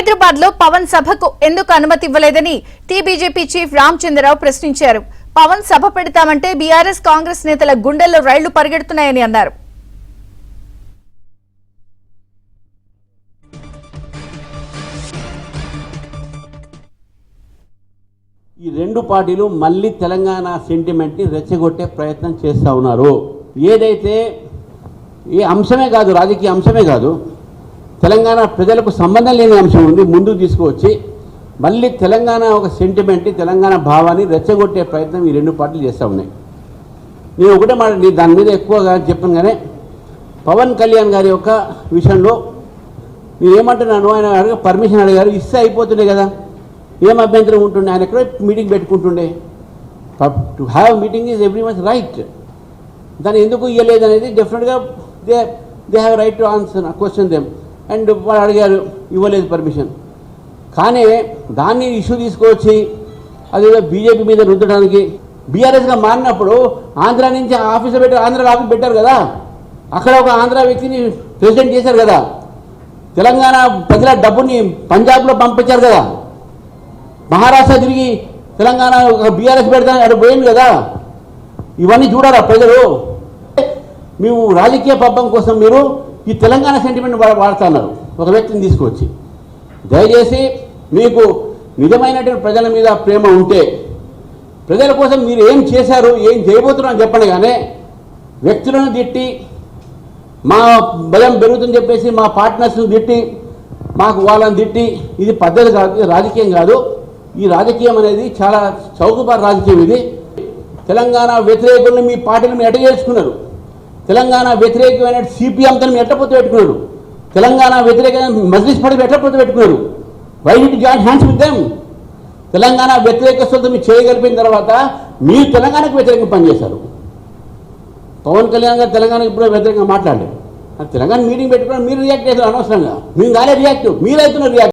హైదరాబాద్ లో పవన్ సభకు ఎందుకు అనుమతి ఇవ్వలేదని టీబీజేపీ చీఫ్ రామచంద్రరావు ప్రశ్నించారు. పవన్ సభ పెడతామంటే బీఆర్ఎస్ కాంగ్రెస్ నేతల గుండెల్లో రైళ్లు పరిగెడుతున్నాయని అన్నారు. ఈ రెండు పార్టీలు మళ్ళీ తెలంగాణ సెంటిమెంట్ని రెచ్చగొట్టే ప్రయత్నం చేస్తూ ఉన్నారు. ఏదైతే ఈ అంశమే కాదు, రాజకీయ అంశమే కాదు, తెలంగాణ ప్రజలకు సంబంధం లేని అంశం ఉంది ముందుకు తీసుకువచ్చి మళ్ళీ తెలంగాణ ఒక సెంటిమెంట్ని, తెలంగాణ భావాన్ని రెచ్చగొట్టే ప్రయత్నం ఈ రెండు పార్టీలు చేస్తూ ఉన్నాయి. నేను ఒకటే మాట దాని మీద ఎక్కువగా చెప్పాను. కానీ పవన్ కళ్యాణ్ గారి యొక్క విషయంలో నేను ఏమంటున్నాను, ఆయన పర్మిషన్ అడిగారు, ఇస్తే అయిపోతుండే కదా, ఏం అభ్యంతరం ఉంటుండే, ఆయన ఎక్కడో మీటింగ్ పెట్టుకుంటుండే. To have meeting is everyone's right. దాన్ని ఎందుకు ఇవ్వలేదు అనేది డెఫినెట్గా they have right to answer question them. And వాళ్ళు అడిగారు, ఇవ్వలేదు పర్మిషన్. కానీ దాన్ని ఇష్యూ తీసుకొచ్చి అదేదో బీజేపీ మీద రుద్దడానికి, బీఆర్ఎస్గా మారినప్పుడు ఆంధ్ర నుంచి ఆఫీసులో పెట్టి ఆంధ్ర ఆఫీస్ పెట్టారు కదా, అక్కడ ఒక ఆంధ్ర వ్యక్తిని ప్రెసిడెంట్ చేశారు కదా, తెలంగాణ ప్రజల డబ్బుని పంజాబ్లో పంపించారు కదా, మహారాష్ట్ర తిరిగి తెలంగాణ బీఆర్ఎస్ పెడతాను అక్కడ పోయింది కదా. ఇవన్నీ చూడారా ప్రజలు? మేము రాజకీయ పబ్బం కోసం మీరు ఈ తెలంగాణ సెంటిమెంట్ వాడుతున్నారు ఒక వ్యక్తిని తీసుకొచ్చి. దయచేసి మీకు నిజమైనటువంటి ప్రజల మీద ప్రేమ ఉంటే ప్రజల కోసం మీరు ఏం చేశారు, ఏం చేయబోతున్నారు అని చెప్పండి. కానీ వ్యక్తులను తిట్టి మా బలం పెరుగుతుందని చెప్పేసి మా పార్ట్నర్స్ని తిట్టి మాకు వాళ్ళని తిట్టి ఇది పద్ధతి కాదు, ఇది రాజకీయం కాదు. ఈ రాజకీయం అనేది చాలా చౌకబారు రాజకీయం. ఇది తెలంగాణ వ్యతిరేకులను మీ పార్టీని మీరు ఎట్ట చేసుకున్నారు, తెలంగాణ వ్యతిరేకమైన సిపిఎంతో మీరు ఎట్ట పొత్తు పెట్టుకున్నారు, తెలంగాణ వ్యతిరేకమైన మజ్లిస్ పార్టీ ఎట్ట పొత్తు పెట్టుకున్నారు. Why did you join hands with them? Telangana వ్యతిరేకస్తులతో మీరు చేయగలిపిన తర్వాత మీరు తెలంగాణకు వ్యతిరేకంగా పనిచేశారు. పవన్ కళ్యాణ్ గారు తెలంగాణకు ఇప్పుడు వ్యతిరేకంగా మాట్లాడలేదు. తెలంగాణ మీటింగ్ పెట్టుకుని మీరు రియాక్ట్ చేశారు అనవసరంగా. మేము కాలే రియాక్ట్, మీరైతున్నారు రియాక్ట్.